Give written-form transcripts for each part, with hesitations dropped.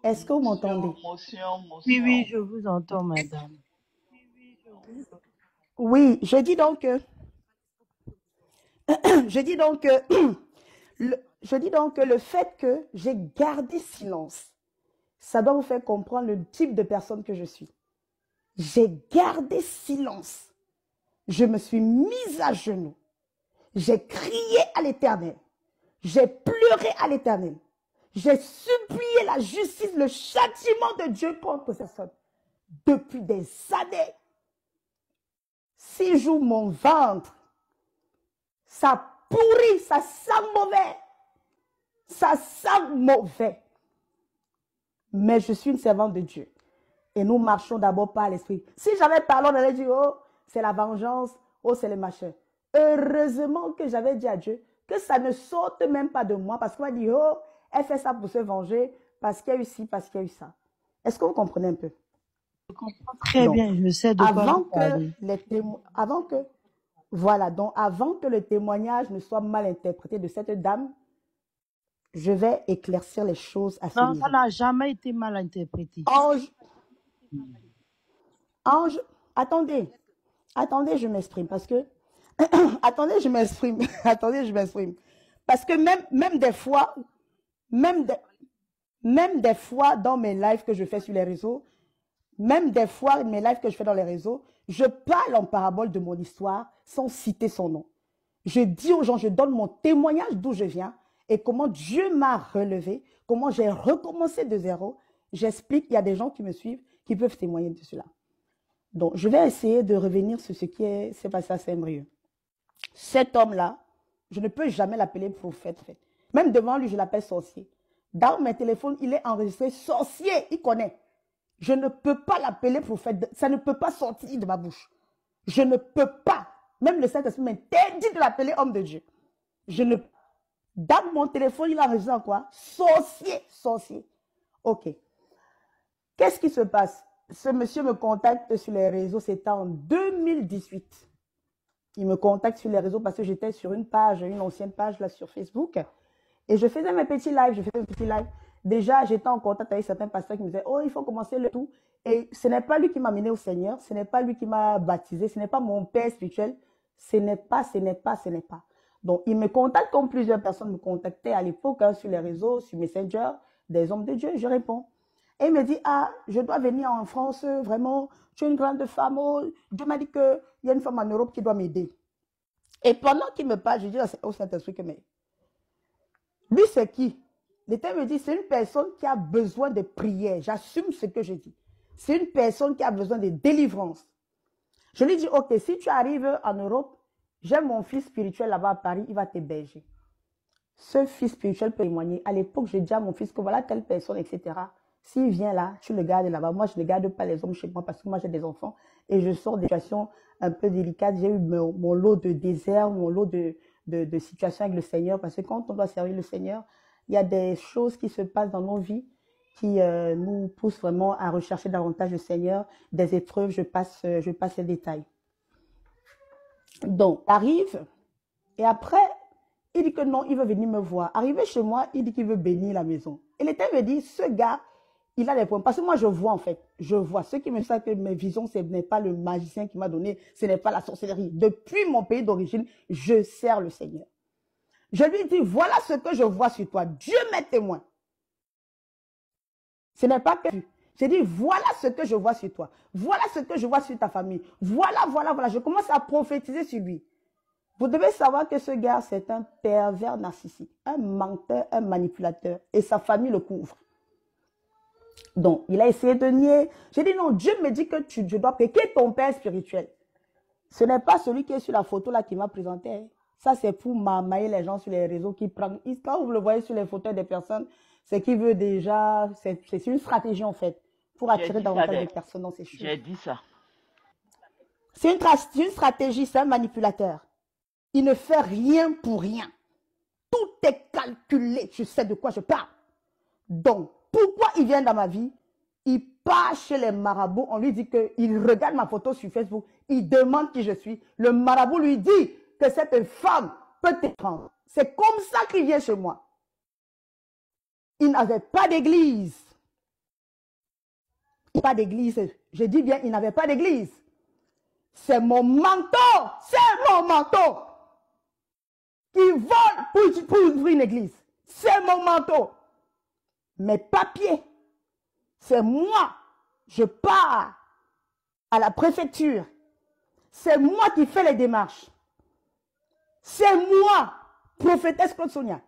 Est-ce que vous m'entendez? Oui, oui, je vous entends, madame. Oui, je dis donc que, je dis donc que, je dis donc que le fait que j'ai gardé silence, ça doit vous faire comprendre le type de personne que je suis. J'ai gardé silence. Je me suis mise à genoux. J'ai crié à l'Éternel. J'ai pleuré à l'Éternel. J'ai supplié la justice, le châtiment de Dieu contre cette personne. Depuis des années, 6 jours, mon ventre, ça pourrit, ça sent mauvais. Ça sent mauvais. Mais je suis une servante de Dieu. Et nous marchons d'abord par l'esprit. Si j'avais parlé, on allait dire, oh, c'est la vengeance, oh, c'est le machin. Heureusement que j'avais dit à Dieu que ça ne saute même pas de moi parce qu'on m'a dit, oh, elle fait ça pour se venger parce qu'il y a eu ci, parce qu'il y a eu ça. Est-ce que vous comprenez un peu? Je comprends très Donc, bien, je sais de quoi vous parlez. avant que le témoignage ne soit mal interprété de cette dame, je vais éclaircir les choses à ce Non, ça niveau. n'a jamais été mal interprété. Ange, Ange, attendez, attendez, je m'exprime parce que, attendez, je m'exprime, attendez, je m'exprime. Parce que même des fois, même, de- même des fois dans mes lives que je fais sur les réseaux, même des fois mes lives que je fais dans les réseaux, je parle en parabole de mon histoire sans citer son nom. Je dis aux gens, je donne mon témoignage d'où je viens et comment Dieu m'a relevé, comment j'ai recommencé de zéro. J'explique, il y a des gens qui me suivent, qui peuvent témoigner de cela. Donc, je vais essayer de revenir sur ce qui s'est passé à Saint-Brieuc. Cet homme-là, je ne peux jamais l'appeler prophète. Même devant lui, je l'appelle sorcier. Dans mes téléphones, il est enregistré sorcier, il connaît. Je ne peux pas l'appeler prophète. Ça ne peut pas sortir de ma bouche. Je ne peux pas. Même le Saint-Esprit m'interdit de l'appeler homme de Dieu. Je ne. Dans mon téléphone, il a enregistré en quoi? Sorcier, sorcier. Ok. Qu'est-ce qui se passe? Ce monsieur me contacte sur les réseaux, c'était en 2018. Il me contacte sur les réseaux parce que j'étais sur une page, une ancienne page là sur Facebook. Et je faisais mes petits lives, Déjà, j'étais en contact avec certains pasteurs qui me disaient, oh, il faut commencer le tout. Et ce n'est pas lui qui m'a mené au Seigneur, ce n'est pas lui qui m'a baptisé, ce n'est pas mon père spirituel, ce n'est pas. Donc, il me contacte comme plusieurs personnes me contactaient à l'époque sur les réseaux, sur Messenger, des hommes de Dieu, je réponds. Et il me dit, ah, je dois venir en France, vraiment, tu es une grande femme, oh, Dieu m'a dit qu'il y a une femme en Europe qui doit m'aider. Et pendant qu'il me parle, je dis au Saint-Esprit que, mais lui, c'est qui? L'Éternel me dit, c'est une personne qui a besoin de prière. J'assume ce que je dis. C'est une personne qui a besoin de délivrance. Je lui dis, ok, si tu arrives en Europe, j'ai mon fils spirituel là-bas à Paris, il va t'héberger. Ce fils spirituel peut témoigner. À l'époque, je dis à mon fils que voilà telle personne, etc. S'il vient là, tu le gardes là-bas. Moi, je ne garde pas les hommes chez moi parce que moi, j'ai des enfants et je sors des situations un peu délicates. J'ai eu mon lot de désert, mon lot de situations avec le Seigneur parce que quand on doit servir le Seigneur, il y a des choses qui se passent dans nos vies qui nous poussent vraiment à rechercher davantage le Seigneur. Des épreuves, je passe les détails. Donc, arrive et après, il dit que non, il veut venir me voir. Arrivé chez moi, il dit qu'il veut bénir la maison. Et l'Éternel me dit, ce gars, il a des problèmes. Parce que moi, je vois en fait. Je vois. Ce qui me dit que mes visions, ce n'est pas le magicien qui m'a donné, ce n'est pas la sorcellerie. Depuis mon pays d'origine, je sers le Seigneur. Je lui dis, voilà ce que je vois sur toi. Dieu m'est témoin. Ce n'est pas que j'ai dit, voilà ce que je vois sur toi. Voilà ce que je vois sur ta famille. Voilà. Je commence à prophétiser sur lui. Vous devez savoir que ce gars, c'est un pervers narcissique, un menteur, un manipulateur. Et sa famille le couvre. Donc, il a essayé de nier. J'ai dit non, Dieu me dit que je dois prier. Qui est ton père spirituel? Ce n'est pas celui qui est sur la photo là qui m'a présenté. Hein. Ça, c'est pour m'amailler les gens sur les réseaux qui prennent. Quand vous le voyez sur les photos des personnes, c'est qu'il veut déjà. C'est une stratégie en fait pour attirer davantage de personnes dans ces choses. J'ai dit ça. C'est une stratégie, c'est un manipulateur. Il ne fait rien pour rien. Tout est calculé. Je sais de quoi je parle. Donc, pourquoi il vient dans ma vie? Il part chez les marabouts. On lui dit qu'il regarde ma photo sur Facebook. Il demande qui je suis. Le marabout lui dit que cette femme peut te prendre. C'est comme ça qu'il vient chez moi. Il n'avait pas d'église. Pas d'église. Je dis bien, il n'avait pas d'église. C'est mon manteau. C'est mon manteau. Qui vole pour ouvrir une église. C'est mon manteau. Mes papiers. C'est moi. Je pars à la préfecture. C'est moi qui fais les démarches. C'est moi, prophétesse Claude Sonia.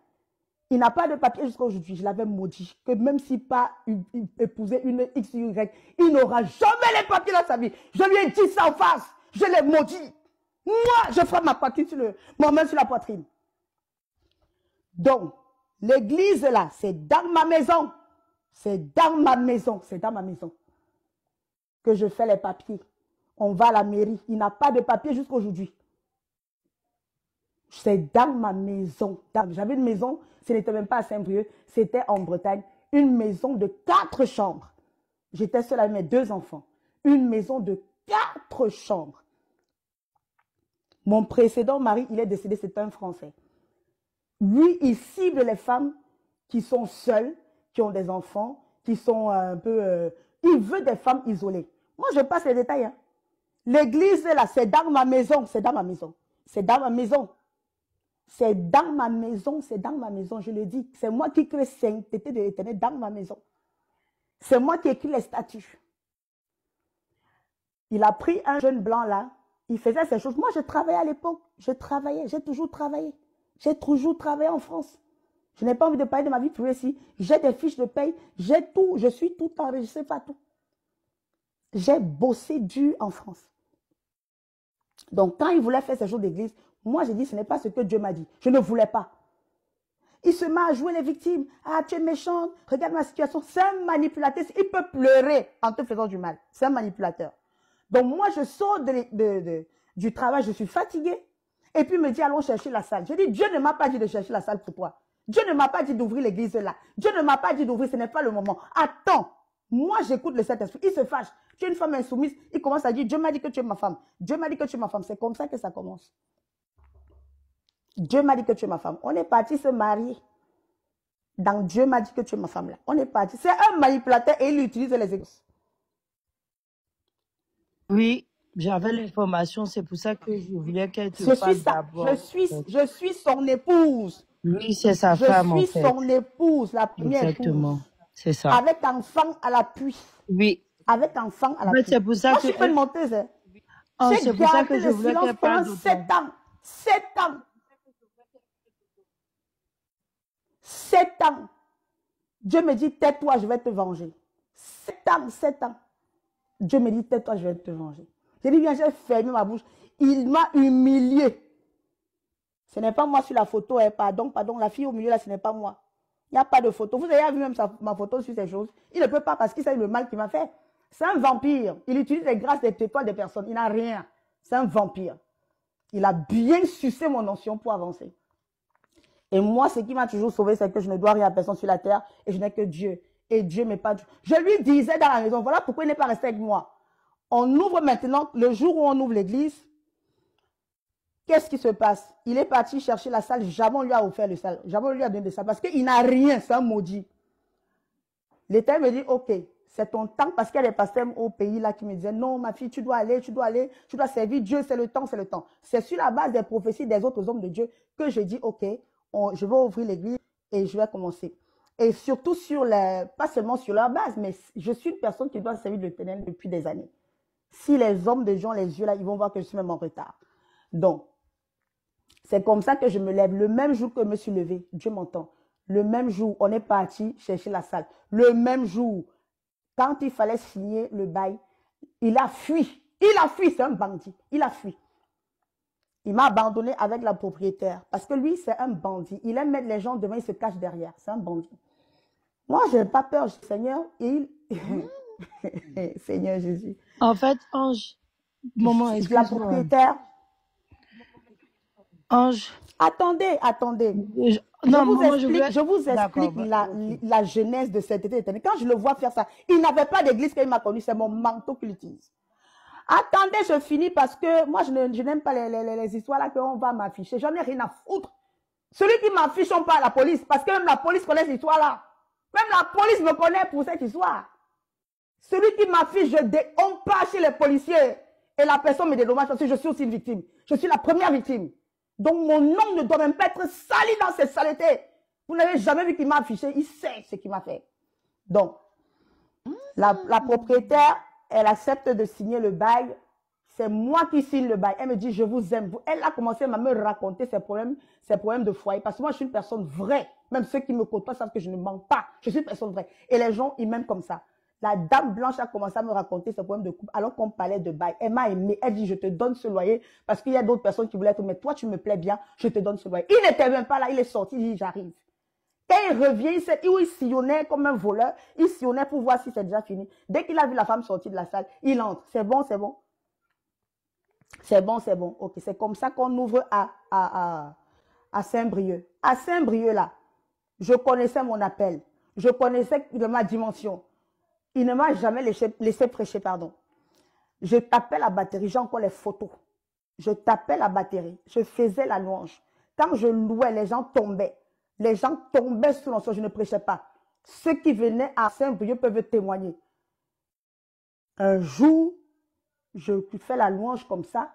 Il n'a pas de papier jusqu'à aujourd'hui. Je l'avais maudit. Que même s'il pas épousé une XY, il n'aura jamais les papiers dans sa vie. Je lui ai dit ça en face. Je l'ai maudit. Moi, je frappe ma main sur la poitrine. Donc, l'église là, c'est dans ma maison. C'est dans ma maison. C'est dans ma maison que je fais les papiers. On va à la mairie. Il n'a pas de papier jusqu'à aujourd'hui. C'est dans ma maison. J'avais une maison, ce n'était même pas à Saint-Brieuc, c'était en Bretagne. Une maison de 4 chambres. J'étais seule avec mes 2 enfants. Une maison de 4 chambres. Mon précédent mari, il est décédé, c'est un Français. Lui, il cible les femmes qui sont seules, qui ont des enfants, qui sont un peu... il veut des femmes isolées. Moi, je passe les détails. Hein. L'église, là, c'est dans ma maison. C'est dans ma maison. C'est dans ma maison. C'est dans ma maison. C'est dans ma maison, je le dis. C'est moi qui crée sainteté de l'Éternel dans ma maison. C'est moi qui écris les statuts. Il a pris un jeune blanc, là. Il faisait ces choses. Moi, je travaillais à l'époque. Je travaillais. J'ai toujours travaillé. J'ai toujours travaillé en France. Je n'ai pas envie de parler de ma vie privée ici. J'ai des fiches de paye. J'ai tout. Je suis tout enregistré partout. J'ai bossé dur en France. Donc, quand il voulait faire ces jours d'église, moi, j'ai dit, ce n'est pas ce que Dieu m'a dit. Je ne voulais pas. Il se met à jouer les victimes. Ah, tu es méchante. Regarde ma situation. C'est un manipulateur. Il peut pleurer en te faisant du mal. C'est un manipulateur. Donc, moi, je sors du travail. Je suis fatiguée. Et puis, il me dit, allons chercher la salle. Je dis, Dieu ne m'a pas dit de chercher la salle pour toi. Dieu ne m'a pas dit d'ouvrir l'église là. Dieu ne m'a pas dit d'ouvrir. Ce n'est pas le moment. Attends. Moi, j'écoute le Saint-Esprit. Il se fâche. Tu es une femme insoumise. Il commence à dire, Dieu m'a dit que tu es ma femme. Dieu m'a dit que tu es ma femme. C'est comme ça que ça commence. Dieu m'a dit que tu es ma femme. On est parti se marier. Donc, Dieu m'a dit que tu es ma femme là. On est parti. C'est un manipulateur et il utilise les églises. Oui, j'avais l'information. C'est pour ça que je voulais qu'elle te parle d'abord. Je suis son épouse. Oui, c'est sa femme, en fait. Je suis son épouse, la première Exactement. épouse. C'est ça. Avec enfant à l'appui. Oui. Avec enfant à l'appui. C'est pour ça Moi, que... je suis une menteuse. Hein. Oh, c'est pour ça que je voulais qu'elle parle pendant 7 ans. 7 ans. 7 ans. Dieu me dit, tais-toi, je vais te venger. 7 ans, 7 ans. Dieu me dit, tais-toi, je vais te venger. J'ai dit, bien, j'ai fermé ma bouche. Il m'a humilié. Ce n'est pas moi sur la photo. Hein. Pardon, la fille au milieu, là, ce n'est pas moi. Il n'y a pas de photo. Vous avez vu même ma photo sur ces choses. Il ne peut pas parce qu'il sait le mal qu'il m'a fait. C'est un vampire. Il utilise les grâces des étoiles des personnes. Il n'a rien. C'est un vampire. Il a bien sucé mon notion pour avancer. Et moi, ce qui m'a toujours sauvé, c'est que je ne dois rien à personne sur la terre et je n'ai que Dieu. Et Dieu m'est pas... Je lui disais dans la maison, voilà pourquoi il n'est pas resté avec moi. On ouvre maintenant, le jour où on ouvre l'église, qu'est-ce qui se passe? Il est parti chercher la salle, jamais on lui a offert le salle, jamais on lui a donné de salle, parce qu'il n'a rien, c'est un maudit. L'Éternel me dit, ok, c'est ton temps, parce qu'il y a des pasteurs au pays là qui me disaient, non ma fille, tu dois aller, tu dois servir Dieu, c'est le temps, c'est le temps. C'est sur la base des prophéties des autres hommes de Dieu que je dis, ok, je vais ouvrir l'église et je vais commencer. Et surtout sur pas seulement sur leur base, mais je suis une personne qui doit servir l'Éternel depuis des années. Si les hommes de Dieu ont les yeux là, ils vont voir que je suis même en retard. Donc, c'est comme ça que je me lève. Le même jour que je me suis levée, Dieu m'entend. Le même jour, on est parti chercher la salle. Le même jour, quand il fallait signer le bail, il a fui. Il a fui, c'est un bandit. Il a fui. Il m'a abandonné avec la propriétaire. Parce que lui, c'est un bandit. Il aime mettre les gens devant, il se cache derrière. C'est un bandit. Moi, je n'ai pas peur, Seigneur. Et il... Seigneur Jésus. En fait, Ange, maman, excuse-moi. La propriétaire... Ange. Attendez. Je vous explique la genèse de cette éternité. Quand je le vois faire ça, il n'avait pas d'église qu'il m'a connu, c'est mon manteau qu'il utilise. Attendez, je finis parce que moi, je n'aime pas les histoires là qu'on va m'afficher. J'en ai rien à foutre. Celui qui m'affiche, on parle à la police, parce que même la police connaît cette histoire là. Même la police me connaît pour cette histoire. Celui qui m'affiche, on part chez les policiers et la personne me dédommage parce que je suis aussi une victime. Je suis la première victime. Donc mon nom ne doit même pas être sali dans ces saletés. Vous n'avez jamais vu qu'il m'a affiché, il sait ce qu'il m'a fait. Donc, la propriétaire, elle accepte de signer le bail. C'est moi qui signe le bail. Elle me dit, je vous aime. Elle a commencé à me raconter ses problèmes de foyer. Parce que moi, je suis une personne vraie. Même ceux qui me côtoient savent que je ne mens pas. Je suis une personne vraie. Et les gens, ils m'aiment comme ça. La dame blanche a commencé à me raconter ses problèmes de couple alors qu'on parlait de bail. Elle m'a aimé. Elle dit, je te donne ce loyer parce qu'il y a d'autres personnes qui voulaient être, mais toi, tu me plais bien, je te donne ce loyer. Il n'était même pas là, il est sorti, il dit, j'arrive. Quand il revient, il sillonnait comme un voleur. Il sillonnait pour voir si c'est déjà fini. Dès qu'il a vu la femme sortir de la salle, il entre. C'est bon, c'est bon. C'est bon, c'est bon. Ok, c'est comme ça qu'on ouvre à Saint-Brieuc. À Saint-Brieuc, là, je connaissais mon appel. Je connaissais de ma dimension. Il ne m'a jamais laissé prêcher, pardon. Je tapais la batterie, j'ai encore les photos. Je tapais la batterie, je faisais la louange. Quand je louais, les gens tombaient. Les gens tombaient sous l'onction, je ne prêchais pas. Ceux qui venaient à Saint-Brieuc peuvent témoigner. Un jour, je fais la louange comme ça.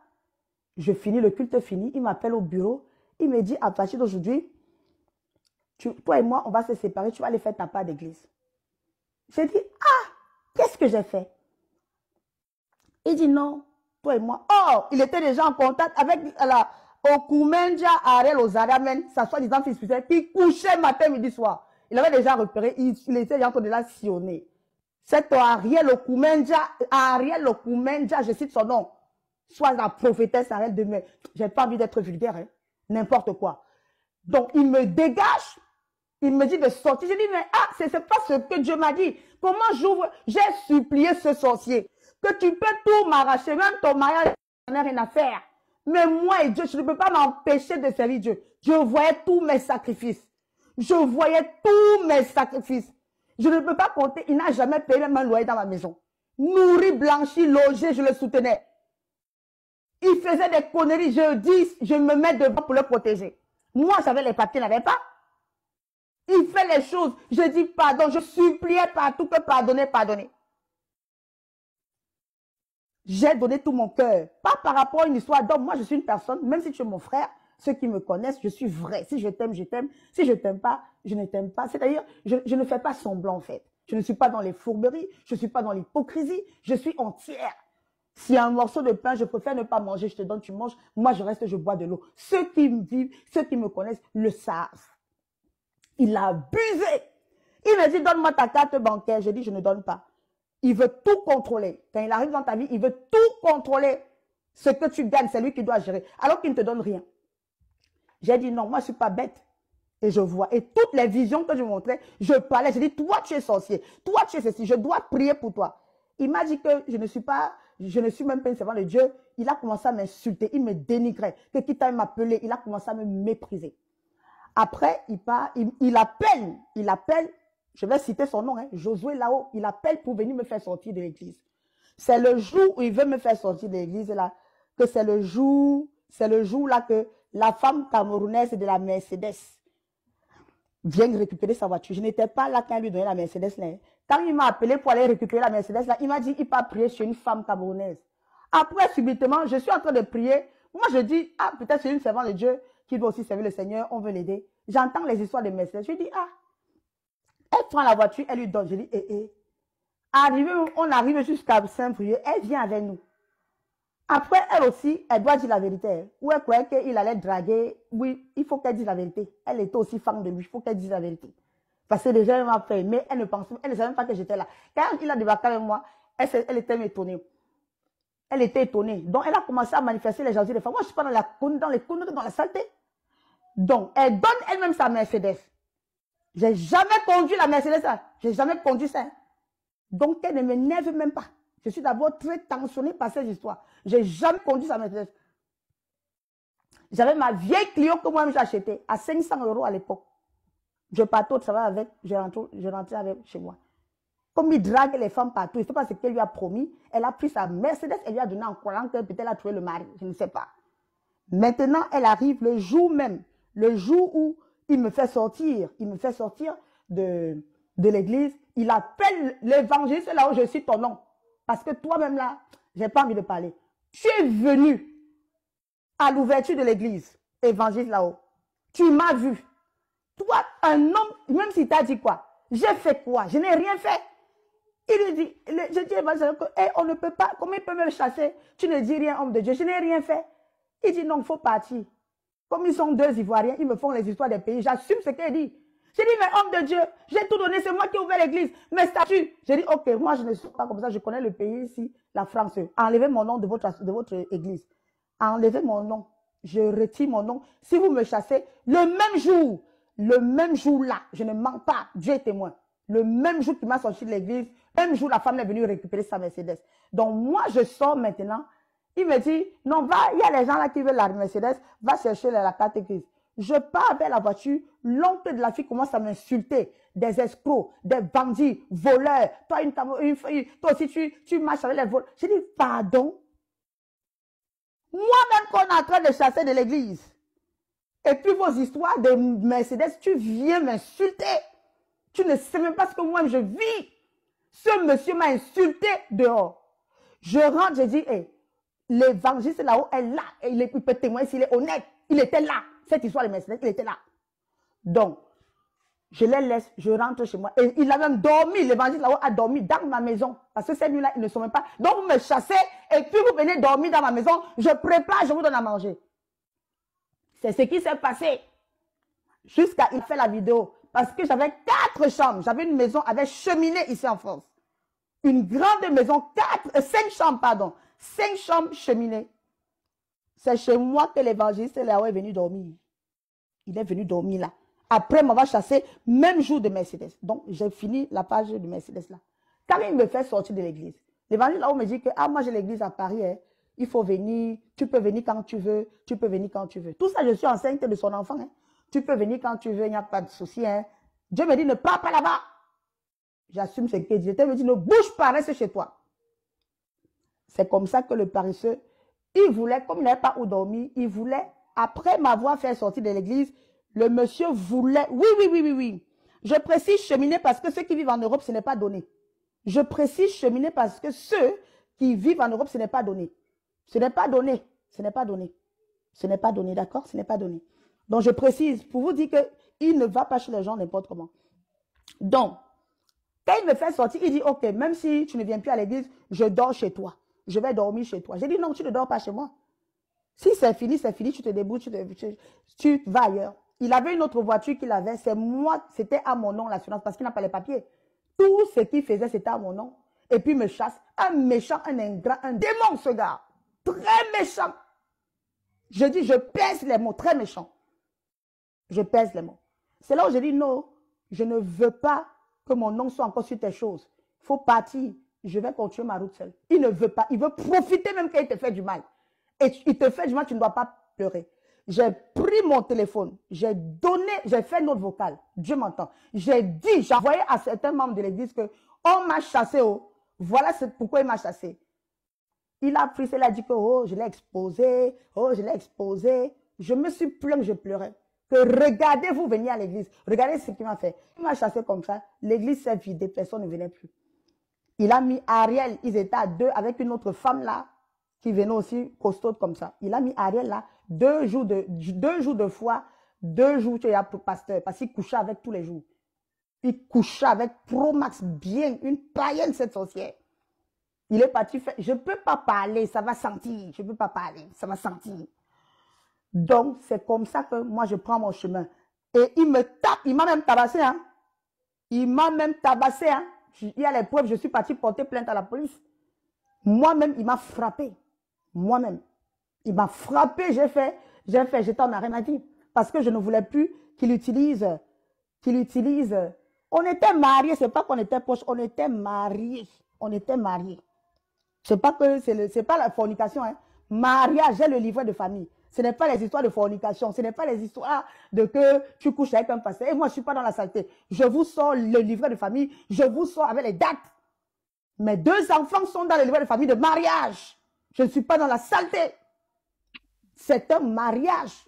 Je finis, le culte fini. Il m'appelle au bureau. Il me dit, à partir d'aujourd'hui, toi et moi, on va se séparer. Tu vas aller faire ta part d'église. J'ai dit, ah, qu'est-ce que j'ai fait? Il dit, non, toi et moi. Oh, il était déjà en contact avec la Okumenja Ariel Ozaramen, sa soi-disant fils spirituel, qui couchait matin, midi, soir. Il avait déjà repéré, il était déjà en train de la sillonner. Cet Ariel Okumenja, je cite son nom, soit la prophétesse Ariel de mai. J'ai pas envie d'être vulgaire, hein, n'importe quoi. Donc, il me dégage, il me dit de sortir. J'ai dit, mais ah, c'est pas ce que Dieu m'a dit. Comment j'ouvre? J'ai supplié ce sorcier que tu peux tout m'arracher, même ton mariage, je n'ai rien à faire. Mais moi et Dieu, je ne peux pas m'empêcher de servir Dieu. Je voyais tous mes sacrifices. Je voyais tous mes sacrifices. Je ne peux pas compter. Il n'a jamais payé même un loyer dans ma maison. Nourri, blanchi, logé, je le soutenais. Il faisait des conneries. Je dis, je me mets devant pour le protéger. Moi, j'avais les papiers, il n'avait pas. Il fait les choses. Je dis pardon. Je suppliais partout que pardonner, pardonner. J'ai donné tout mon cœur. Pas par rapport à une histoire d'homme. Moi, je suis une personne, même si tu es mon frère, ceux qui me connaissent, je suis vrai. Si je t'aime, je t'aime. Si je ne t'aime pas, je ne t'aime pas. C'est-à-dire, je ne fais pas semblant, en fait. Je ne suis pas dans les fourberies. Je ne suis pas dans l'hypocrisie. Je suis entière. S'il y a un morceau de pain, je préfère ne pas manger. Je te donne, tu manges. Moi, je reste, je bois de l'eau. Ceux qui me vivent, ceux qui me connaissent, le savent. Il a abusé. Il me dit, donne-moi ta carte bancaire. Je dis, je ne donne pas. Il veut tout contrôler. Quand il arrive dans ta vie, il veut tout contrôler. Ce que tu gagnes, c'est lui qui doit gérer. Alors qu'il ne te donne rien. J'ai dit non, moi je ne suis pas bête. Et je vois. Et toutes les visions que je montrais, je parlais. J'ai dit, toi tu es sorcier. Toi tu es ceci. Je dois prier pour toi. Il m'a dit que je ne suis même pas une servante de Dieu. Il a commencé à m'insulter. Il me dénigrait. Que quitte à m'appeler, il a commencé à me mépriser. Après, il appelle. Je vais citer son nom, hein, Josué là-haut. Il appelle pour venir me faire sortir de l'église. C'est le jour où il veut me faire sortir de l'église, là, que c'est le jour là que la femme camerounaise de la Mercedes vient récupérer sa voiture. Je n'étais pas là quand il lui donnait la Mercedes, là. Quand il m'a appelé pour aller récupérer la Mercedes, là, il m'a dit, il peut prier chez une femme camerounaise. Après, subitement, je suis en train de prier. Moi, je dis, ah, peut-être c'est une servante de Dieu qui veut aussi servir le Seigneur, on veut l'aider. J'entends les histoires de Mercedes. Je dis, ah, elle prend la voiture, elle lui donne. Je dis, on arrive jusqu'à Saint-Brieuc, elle vient avec nous. Après, elle aussi, elle doit dire la vérité. Ou elle croyait qu'il allait draguer. Oui, il faut qu'elle dise la vérité. Elle était aussi fan de lui, il faut qu'elle dise la vérité. Parce que déjà, elle m'a fait, mais elle ne savait même pas que j'étais là. Quand il a débarqué avec moi, elle était étonnée. Elle était étonnée. Donc, elle a commencé à manifester les jalousies des femmes. Moi, je ne suis pas dans les conneries, dans la saleté. Donc, elle donne elle-même sa Mercedes. J'ai jamais conduit la Mercedes, ça. J'ai jamais conduit ça. Donc, elle ne m'énerve même pas. Je suis d'abord très tensionnée par ces histoires. J'ai jamais conduit sa Mercedes. J'avais ma vieille Clio que moi-même j'ai achetée à 500 € à l'époque. Je partais au travail avec, je rentrais avec chez moi. Comme il drague les femmes partout, il ne sait pas ce qu'elle lui a promis. Elle a pris sa Mercedes, elle lui a donné en croyant que peut-être elle a trouvé le mari. Je ne sais pas. Maintenant, elle arrive le jour même, le jour où il me fait sortir de de l'église, il appelle l'évangéliste là où je suis ton nom. Parce que toi-même là, j'ai pas envie de parler. Tu es venu à l'ouverture de l'église, évangéliste là-haut. Tu m'as vu. Toi, un homme, même s'il t'a dit quoi, j'ai fait quoi? Je n'ai rien fait. Il lui dit, je dis évangéliste, on ne peut pas, comment il peut me chasser? Tu ne dis rien, homme de Dieu, je n'ai rien fait. Il dit non, il faut partir. Comme ils sont deux Ivoiriens, ils me font les histoires des pays. J'assume ce qu'il dit. J'ai dit, mais homme de Dieu, j'ai tout donné, c'est moi qui ai ouvert l'église. Mes statuts. J'ai dit, ok, moi je ne suis pas comme ça, je connais le pays ici, la France. Enlevez mon nom de votre église. Enlevez mon nom. Je retire mon nom. Si vous me chassez, le même jour là, je ne mens pas, Dieu est témoin. Le même jour qu'il m'a sorti de l'église, le même jour la femme est venue récupérer sa Mercedes. Donc moi, je sors maintenant. Il me dit, non, va, il y a les gens là qui veulent la Mercedes, va chercher la carte grise. Je pars avec la voiture, l'oncle de la fille commence à m'insulter. Des escrocs, des bandits, voleurs. Toi, toi aussi, tu marches avec les voleurs. J'ai dit, pardon. Moi-même qu'on est en train de chasser de l'église. Et puis vos histoires de Mercedes, tu viens m'insulter. Tu ne sais même pas ce que moi je vis. Ce monsieur m'a insulté dehors. Je rentre, je dis, hey, l'évangéliste là-haut est là. Et il peut témoigner s'il est honnête. Il était là. Cette histoire de Mercedes, il était là. Donc, je les laisse, je rentre chez moi. Et il a même dormi, l'évangéliste là-haut a dormi dans ma maison. Parce que cette nuit-là, ils ne sont même pas. Donc, vous me chassez et puis vous venez dormir dans ma maison. Je prépare, je vous donne à manger. C'est ce qui s'est passé. Jusqu'à il fait la vidéo. Parce que j'avais 4 chambres. J'avais une maison avec cheminée ici en France. Une grande maison, 5 chambres, pardon. 5 chambres cheminée. C'est chez moi que l'évangéliste là-haut est venu dormir. Il est venu dormir là. Après m'avoir chassé, même jour de Mercedes. Donc, j'ai fini la page de Mercedes là. Quand il me fait sortir de l'église, l'évangile là-haut me dit que, ah, moi j'ai l'église à Paris, hein. Il faut venir, tu peux venir quand tu veux, tu peux venir quand tu veux. Tout ça, je suis enceinte de son enfant. Hein. Tu peux venir quand tu veux, il n'y a pas de souci. Hein. Dieu me dit, ne pars pas là-bas. J'assume ce qu'il dit. Dieu me dit, ne bouge pas, reste chez toi. C'est comme ça que le paresseux, il voulait, comme il n'avait pas où dormir, il voulait, après m'avoir fait sortir de l'église, le monsieur voulait, oui. Je précise cheminer parce que ceux qui vivent en Europe, ce n'est pas donné. Je précise cheminer parce que ceux qui vivent en Europe, ce n'est pas donné. Ce n'est pas donné. Ce n'est pas donné. Ce n'est pas donné, d'accord? Ce n'est pas donné. Donc, je précise pour vous dire qu'il ne va pas chez les gens n'importe comment. Donc, quand il me fait sortir, il dit, ok, même si tu ne viens plus à l'église, je dors chez toi. Je vais dormir chez toi. J'ai dit, non, tu ne dors pas chez moi. Si c'est fini, tu te débrouilles, tu vas ailleurs. Il avait une autre voiture qu'il avait, c'est moi, c'était à mon nom l'assurance parce qu'il n'a pas les papiers. Tout ce qu'il faisait, c'était à mon nom. Et puis il me chasse. Un méchant, un ingrat, un démon, ce gars. Très méchant. Je dis, je pèse les mots, très méchant. Je pèse les mots. C'est là où je dis, non, je ne veux pas que mon nom soit encore sur tes choses. Il faut partir. Je vais continuer ma route seule. Il ne veut pas. Il veut profiter même quand il te fait du mal. Et il te fait du mal, tu ne dois pas pleurer. J'ai pris mon téléphone. J'ai donné, j'ai fait une note vocale. Dieu m'entend. J'ai dit, j'ai envoyé à certains membres de l'église que on m'a chassé. Oh. Voilà pourquoi il m'a chassé. Il a pris, il a dit que oh, je l'ai exposé. Oh, je l'ai exposé. Je me suis plaint, je pleurais. Que regardez, vous veniez à l'église. Regardez ce qu'il m'a fait. Il m'a chassé comme ça. L'église s'est vidée. Personne ne venait plus. Il a mis Ariel, ils étaient à 2 avec une autre femme là, qui venait aussi costaude comme ça. Il a mis Ariel là, 2 jours de foi, 2 jours qu'il y a pour pasteur, parce qu'il couchait avec tous les jours. Il couchait avec Promax bien, une païenne cette sorcière. Il est parti faire, je ne peux pas parler, ça va sentir, je ne peux pas parler, ça va sentir. Donc, c'est comme ça que moi je prends mon chemin. Et il me tape, il m'a même tabassé, hein. Il m'a même tabassé, hein. Il y a les preuves, je suis parti porter plainte à la police. Moi-même, il m'a frappé. Moi-même. Il m'a frappé, j'étais en arrêt maladie. Parce que je ne voulais plus qu'il utilise. On était mariés, c'est pas qu'on était proches, on était mariés. On était mariés. C'est pas la fornication, hein. Mariage, j'ai le livret de famille. Ce n'est pas les histoires de fornication, ce n'est pas les histoires de que tu couches avec un pasteur. Et moi, je ne suis pas dans la saleté. Je vous sors le livret de famille, je vous sors avec les dates. Mes 2 enfants sont dans le livret de famille de mariage. Je ne suis pas dans la saleté. C'est un mariage.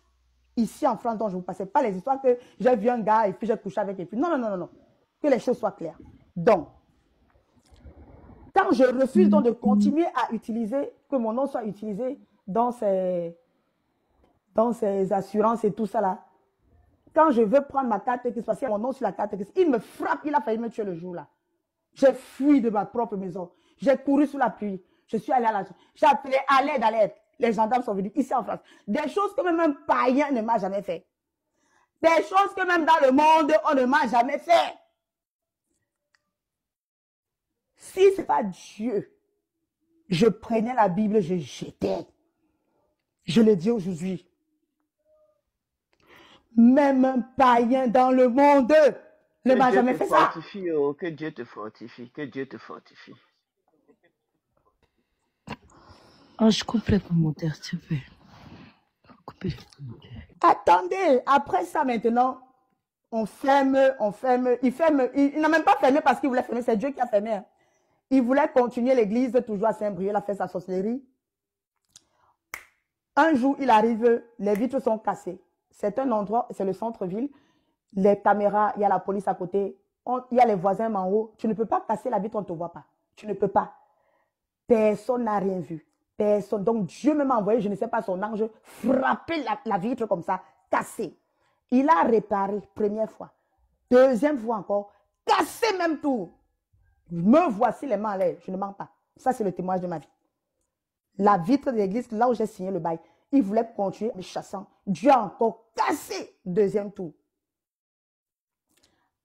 Ici en France, dont je ne vous passais pas les histoires que j'ai vu un gars et puis j'ai couché avec et puis. Non. Que Que les choses soient claires. Donc, quand je refuse donc de continuer à utiliser, que mon nom soit utilisé dans ces assurances et tout ça là, quand je veux prendre ma carte grise, parce qu'il y a mon nom sur la carte grise, il me frappe, il a failli me tuer le jour là. J'ai fui de ma propre maison. J'ai couru sous la pluie. Je suis allée à la... J'ai appelé à l'aide. Les gendarmes sont venus ici en France. Des choses que même un païen ne m'a jamais fait. Des choses que même dans le monde, on ne m'a jamais fait. Si ce n'est pas Dieu, je prenais la Bible, je jetais. Je le dis aujourd'hui. Même un païen dans le monde ne m'a jamais fait ça. Oh, que Dieu te fortifie, que Dieu te fortifie. Oh, je coupe les commentaires, s'il te plaît. Attendez, après ça maintenant, on ferme. Il ferme, il n'a même pas fermé parce qu'il voulait fermer, c'est Dieu qui a fermé. Hein. Il voulait continuer l'église toujours à Saint-Brieuc, il a fait sa sorcellerie. Un jour, il arrive, les vitres sont cassées. C'est un endroit, c'est le centre-ville. Les caméras, il y a la police à côté, il y a les voisins en haut. Tu ne peux pas casser la vitre, on ne te voit pas. Tu ne peux pas. Personne n'a rien vu. Personne. Donc Dieu m'a envoyé, je ne sais pas, son ange, frapper la vitre comme ça, casser. Il a réparé, première fois. Deuxième fois encore, casser même tout. Me voici les mains en l'air, je ne mens pas. Ça, c'est le témoignage de ma vie. La vitre de l'église, là où j'ai signé le bail, il voulait continuer me chassant. Dieu a encore cassé, deuxième tour.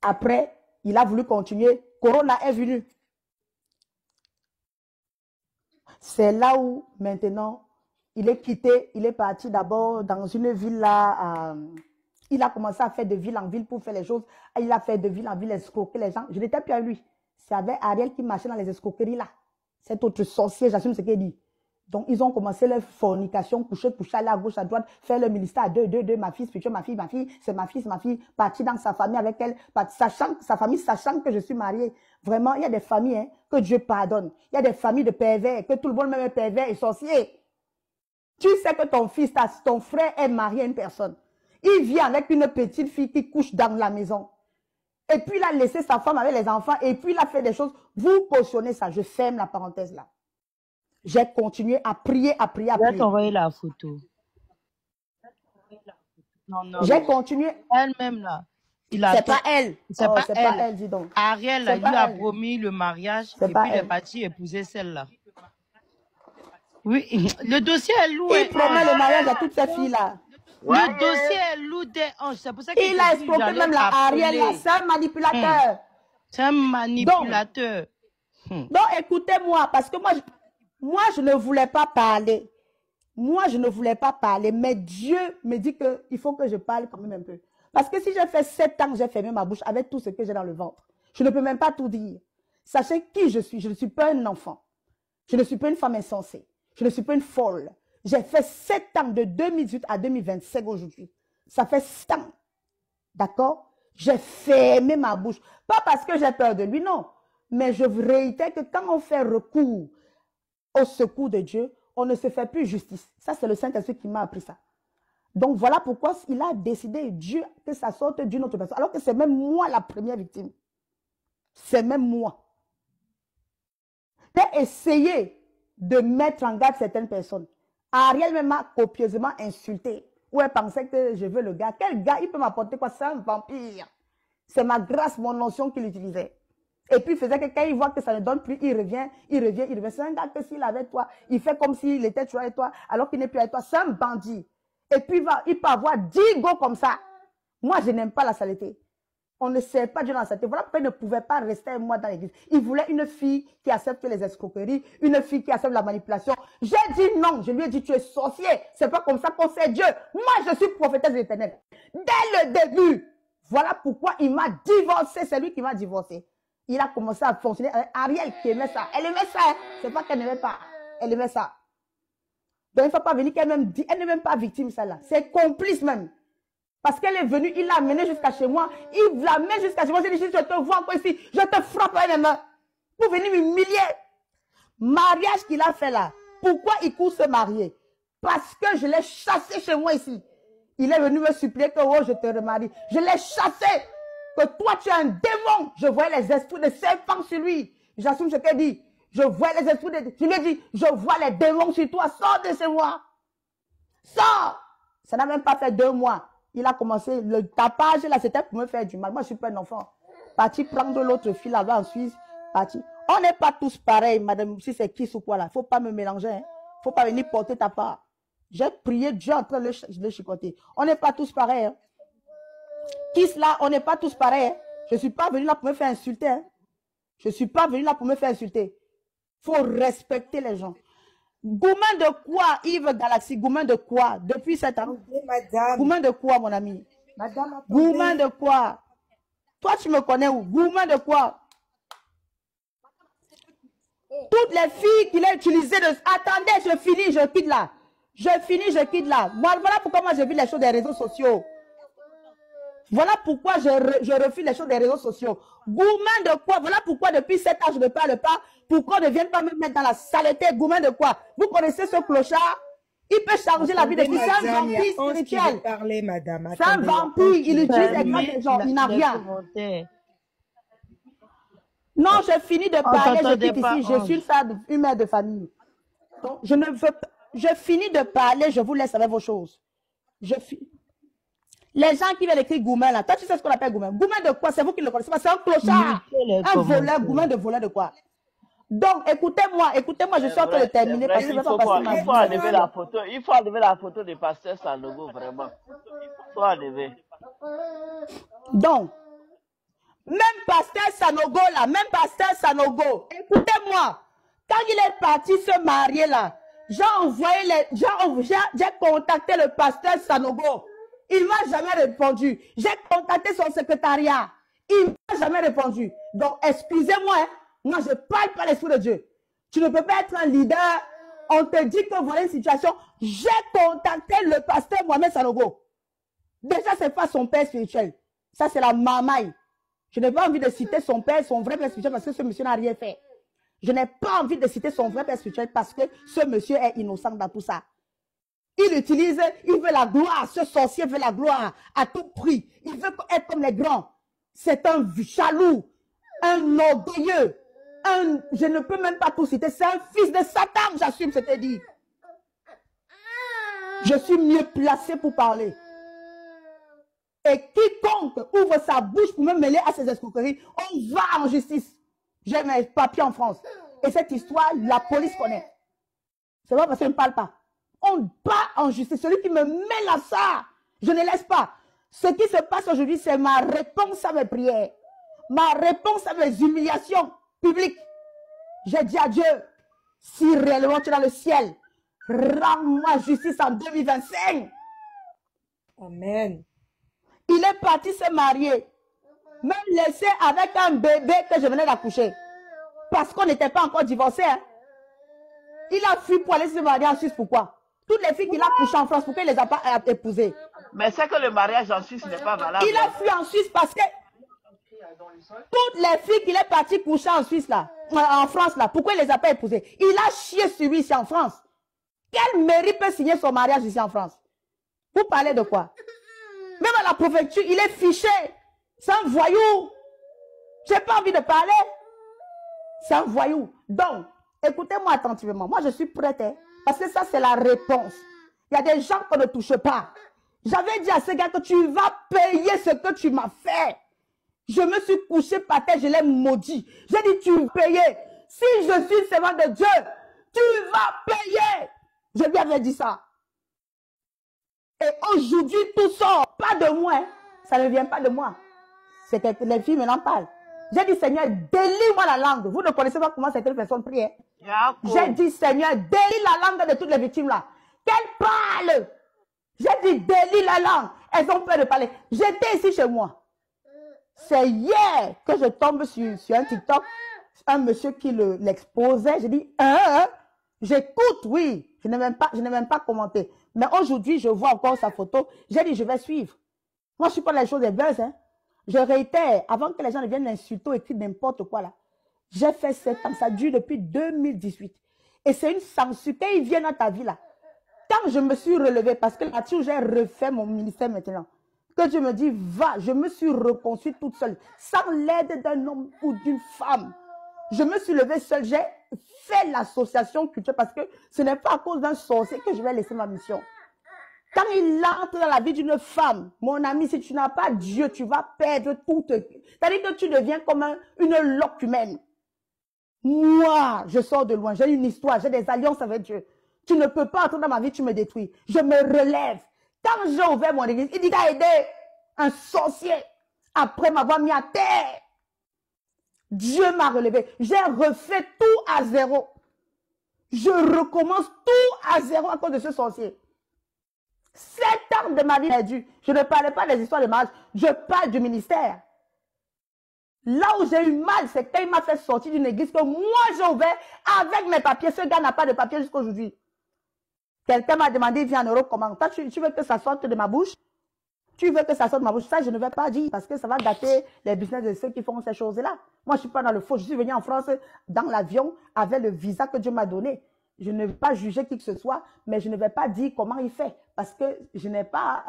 Après, il a voulu continuer. Corona est venu. C'est là où, maintenant, il est quitté. Il est parti d'abord dans une ville là. Il a commencé à faire de ville en ville pour faire les choses. Il a fait de ville en ville, escroquer les gens. Je n'étais plus à lui. C'est avec Ariel qui marchait dans les escroqueries là. Cet autre sorcier, j'assume ce qu'il dit. Donc, ils ont commencé leur fornication, coucher, aller à gauche, à droite, faire le ministère à deux, ma fille, spirituelle, ma fille, c'est ma fille, partir dans sa famille avec elle, sachant que je suis mariée. Vraiment, il y a des familles hein, que Dieu pardonne. Il y a des familles de pervers, que tout le monde même est pervers et sorcier. Tu sais que ton fils, ton frère est marié à une personne. Il vient avec une petite fille qui couche dans la maison. Et puis, il a laissé sa femme avec les enfants et puis il a fait des choses. Vous cautionnez ça. Je ferme la parenthèse là. J'ai continué à prier. Je vais t'envoyer la photo. Non. J'ai continué. Elle-même là. C'est pas elle. C'est pas elle, dis donc. Ariel là, lui a promis le mariage et puis il est parti épouser celle-là. Oui, le dossier est loué. Il promet le mariage à toutes ces filles-là. Le dossier est loué des anges. C'est pour ça qu'il a escroqué même la Ariel là. C'est un manipulateur. C'est un manipulateur. Donc écoutez-moi, parce que moi, je ne voulais pas parler. Mais Dieu me dit qu'il faut que je parle quand même un peu. Parce que si j'ai fait 7 ans que j'ai fermé ma bouche avec tout ce que j'ai dans le ventre, je ne peux même pas tout dire. Sachez qui je suis. Je ne suis pas un enfant. Je ne suis pas une femme insensée. Je ne suis pas une folle. J'ai fait 7 ans de 2018 à 2025 aujourd'hui. Ça fait 7 ans. D'accord? J'ai fermé ma bouche. Pas parce que j'ai peur de lui, non. Mais je réitère que quand on fait recours au secours de Dieu, on ne se fait plus justice. Ça, c'est le Saint-Esprit qui m'a appris ça. Donc, voilà pourquoi il a décidé, Dieu, que ça sorte d'une autre personne. Alors que c'est même moi la première victime. C'est même moi. J'ai essayé de mettre en garde certaines personnes. Ariel m'a copieusement insulté. Où elle pensait que je veux le gars. Quel gars, il peut m'apporter quoi? C'est un vampire. C'est ma grâce, mon notion qu'il utilisait. Et puis, il faisait que quand il voit que ça ne donne plus, il revient. C'est un gars que s'il avait toi, il fait comme s'il était toujours avec toi, alors qu'il n'est plus avec toi. C'est un bandit. Et puis, il peut avoir 10 gars comme ça. Moi, je n'aime pas la saleté. On ne sert pas Dieu dans la saleté. Voilà pourquoi il ne pouvait pas rester avec moi dans l'église. Il voulait une fille qui accepte les escroqueries, une fille qui accepte la manipulation. J'ai dit non. Je lui ai dit, tu es sorcier. C'est pas comme ça qu'on sait Dieu. Moi, je suis prophétesse de l'Éternel. Dès le début, voilà pourquoi il m'a divorcé. C'est lui qui m'a divorcé. Il a commencé à fonctionner avec Ariel qui aimait ça. Elle aimait ça. Hein. C'est pas qu'elle n'aimait pas. Elle aimait ça. Donc, il ne faut pas venir qu'elle-même dit. Elle n'est même pas victime, celle-là. C'est complice même. Parce qu'elle est venue, il l'a amenée jusqu'à chez moi. Il l'a amenée jusqu'à chez moi. J'ai dit, je te vois encore ici. Je te frappe avec mes mains. Pour venir m'humilier. Mariage qu'il a fait là. Pourquoi il court se marier? Parce que je l'ai chassé chez moi ici. Il est venu me supplier que oh, je te remarie. Je l'ai chassé. que toi, tu es un démon. Je voyais les esprits de serpent sur lui. J'assume ce qu'elle dit. Je vois les esprits de... Je lui ai dit, je vois les démons sur toi. Sors de chez moi. Sors. Ça n'a même pas fait 2 mois. Il a commencé, le tapage, là, c'était pour me faire du mal. Moi, je suis pas un enfant. Parti prendre l'autre fille là-bas en Suisse. Parti. On n'est pas tous pareils, madame, si c'est qui ou quoi là. Faut pas me mélanger. Hein. Faut pas venir porter ta part. J'ai prié, Dieu en train de le chicoter. On n'est pas tous pareils. Hein. Kiss là, on n'est pas tous pareils. Hein. Je ne suis pas venu là pour me faire insulter. Hein. Je ne suis pas venu là pour me faire insulter. Il faut respecter les gens. Goumen de quoi, Yves Galaxy? Goumen de quoi? Depuis 7 ans? Goumen de quoi, mon ami? Madame, Goumen de quoi? Toi, tu me connais où? Goumen de quoi? Toutes les filles qu'il a utilisées de... Attendez, je finis, je quitte là. Je finis, je quitte là. Moi, voilà pourquoi moi, je vis les choses des réseaux sociaux. Voilà pourquoi je refuse les choses des réseaux sociaux. Goumen de quoi? Voilà pourquoi depuis 7 ans, je ne parle pas. Pourquoi ne viennent pas me mettre dans la saleté? Goumen de quoi? Vous connaissez ce clochard? Il peut changer la vie de qui? C'est un vampire spirituel. C'est un vampire. Il utilise les gens. Il n'a rien. Non, je finis de parler. Je quitte ici. Je suis une mère de famille. Donc, je ne veux pas. Je finis de parler. Je vous laisse avec vos choses. Je finis. Les gens qui viennent écrire Goumen là, toi tu sais ce qu'on appelle Goumen. Goumen de quoi? C'est vous qui le connaissez pas, c'est un clochard. Un voleur, Goumen de voleur de quoi? Donc écoutez-moi, je suis en train de terminer parce que je ne vais pas passer ma vie. Il faut enlever la photo, il faut enlever la photo de Pasteur Sanogo, vraiment. Il faut enlever. Donc, même Pasteur Sanogo là, même Pasteur Sanogo, écoutez-moi, quand il est parti se marier là, j'ai contacté le Pasteur Sanogo. Il ne m'a jamais répondu. J'ai contacté son secrétariat. Il ne m'a jamais répondu. Donc, excusez-moi, hein, moi, je ne parle pas l'Esprit de Dieu. Tu ne peux pas être un leader. On te dit que voilà une situation. J'ai contacté le pasteur Mohamed Sanogo. Déjà, ce n'est pas son père spirituel. Ça, c'est la mamaille. Je n'ai pas envie de citer son père, son vrai père spirituel, parce que ce monsieur n'a rien fait. Je n'ai pas envie de citer son vrai père spirituel parce que ce monsieur est innocent dans tout ça. Il utilise, il veut la gloire, ce sorcier veut la gloire à tout prix. Il veut être comme les grands. C'est un jaloux, un orgueilleux, je ne peux même pas tout citer, c'est un fils de Satan, j'assume ce que dit. Je suis mieux placé pour parler. Et quiconque ouvre sa bouche pour me mêler à ces escroqueries, on va en justice. J'ai mes papiers en France. Et cette histoire, la police connaît. C'est pas parce qu'elle ne parle pas. On bat en justice. Celui qui me mêle à ça, je ne laisse pas. Ce qui se passe aujourd'hui, c'est ma réponse à mes prières. Ma réponse à mes humiliations publiques. J'ai dit à Dieu, si réellement tu es dans le ciel, rends-moi justice en 2025. Amen. Il est parti se marier. Me laisser avec un bébé que je venais d'accoucher. Parce qu'on n'était pas encore divorcés. Hein. Il a fui pour aller se marier en Suisse. Pourquoi? Toutes les filles qu'il a couchées en France, pourquoi il ne les a pas épousées? Mais c'est que le mariage en Suisse n'est pas valable. Il a fui en Suisse parce que toutes les filles qu'il est parti coucher en Suisse, là, en France, là, pourquoi il ne les a pas épousées? Il a chié sur lui ici en France. Quel mérite peut signer son mariage ici en France? Vous parlez de quoi? Même à la préfecture, il est fiché. C'est un voyou. Je n'ai pas envie de parler. C'est un voyou. Donc, écoutez-moi attentivement. Moi, je suis prête. Hein, parce que ça, c'est la réponse. Il y a des gens qu'on ne touche pas. J'avais dit à ce gars que tu vas payer ce que tu m'as fait. Je me suis couché par terre, je l'ai maudit. J'ai dit, tu vas payer. Si je suis servant de Dieu, tu vas payer. Je lui avais dit ça. Et aujourd'hui, tout sort. Pas de moi. Hein. Ça ne vient pas de moi. C'est que les filles m'en parlent. J'ai dit, Seigneur, délie-moi la langue. Vous ne connaissez pas comment cette personne prie. Hein? J'ai dit, Seigneur, délie la langue de toutes les victimes là. Qu'elles parlent. J'ai dit, délie la langue. Elles ont peur de parler. J'étais ici chez moi. C'est hier que je tombe sur un TikTok. Un monsieur qui l'exposait. J'ai dit, j'écoute, oui. Je n'ai même pas commenté. Mais aujourd'hui, je vois encore sa photo. J'ai dit, je vais suivre. Moi, je ne suis pas dans les choses des buzz. Hein. Je réitère, avant que les gens ne viennent l'insulter ou écrire n'importe quoi là. J'ai fait 7 ans. Ça dure depuis 2018. Et c'est une censure. Quand ils viennent dans ta vie là, quand je me suis relevée, parce que là-dessus, j'ai refait mon ministère maintenant, que que Dieu me dit, va, je me suis reconstruite toute seule, sans l'aide d'un homme ou d'une femme. Je me suis levée seule, j'ai fait l'association culturelle parce que ce n'est pas à cause d'un sorcier que je vais laisser ma mission. Quand il entre dans la vie d'une femme, mon ami, si tu n'as pas Dieu, tu vas perdre tout. C'est-à-dire que tu deviens comme une loque humaine. Moi, je sors de loin, j'ai une histoire, j'ai des alliances avec Dieu. Tu ne peux pas entrer dans ma vie, tu me détruis. Je me relève. Quand j'ai ouvert mon église, il dit t'as aidé un sorcier après m'avoir mis à terre. Dieu m'a relevé. J'ai refait tout à zéro. Je recommence tout à zéro à cause de ce sorcier. 7 ans de ma vie perdue. Je ne parlais pas des histoires de mariage. Je parle du ministère. Là où j'ai eu mal, c'est quand il m'a fait sortir d'une église que moi j'ai ouvert avec mes papiers. Ce gars n'a pas de papiers jusqu'à aujourd'hui. Quelqu'un m'a demandé, viens en Europe, comment? Toi, tu veux que ça sorte de ma bouche? Tu veux que ça sorte de ma bouche? Ça, je ne vais pas dire parce que ça va gâter les business de ceux qui font ces choses-là. Moi, je ne suis pas dans le faux. Je suis venu en France dans l'avion avec le visa que Dieu m'a donné. Je ne vais pas juger qui que ce soit, mais je ne vais pas dire comment il fait. Parce que je n'ai pas...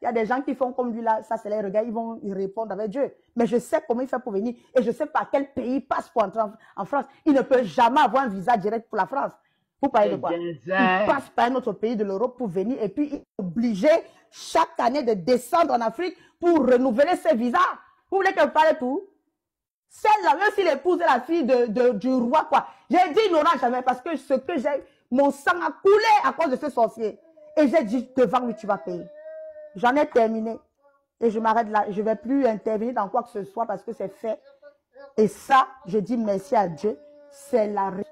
Il y a des gens qui font comme lui là, ça c'est les regards, ils vont y répondre avec Dieu. Mais je sais comment il fait pour venir et je sais par quel pays il passe pour entrer en France. Il ne peut jamais avoir un visa direct pour la France. Vous parlez de quoi? Il passe par un autre pays de l'Europe pour venir et puis il est obligé chaque année de descendre en Afrique pour renouveler ses visas. Vous voulez que je parle de tout? Celle-là, même s'il épouse la fille du roi, quoi. J'ai dit ignorant jamais parce que ce que j'ai, mon sang a coulé à cause de ce sorcier. Et j'ai dit devant lui, tu vas payer. J'en ai terminé. Et je m'arrête là. Je ne vais plus intervenir dans quoi que ce soit parce que c'est fait. Et ça, je dis merci à Dieu. C'est la réalité.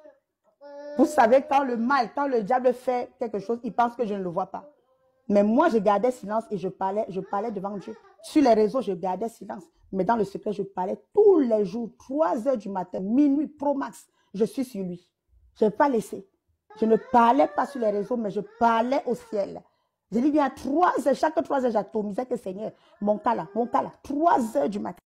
Vous savez, quand le diable fait quelque chose, il pense que je ne le vois pas. Mais moi, je gardais silence et je parlais devant Dieu. Sur les réseaux, je gardais silence. Mais dans le secret, je parlais tous les jours, 3 heures du matin, minuit, pro max. Je suis sur lui. Je n'ai pas laissé. Je ne parlais pas sur les réseaux, mais je parlais au ciel. Je dis bien 3 heures, chaque 3 heures, j'atomisais que Seigneur, mon cas là, 3 heures du matin.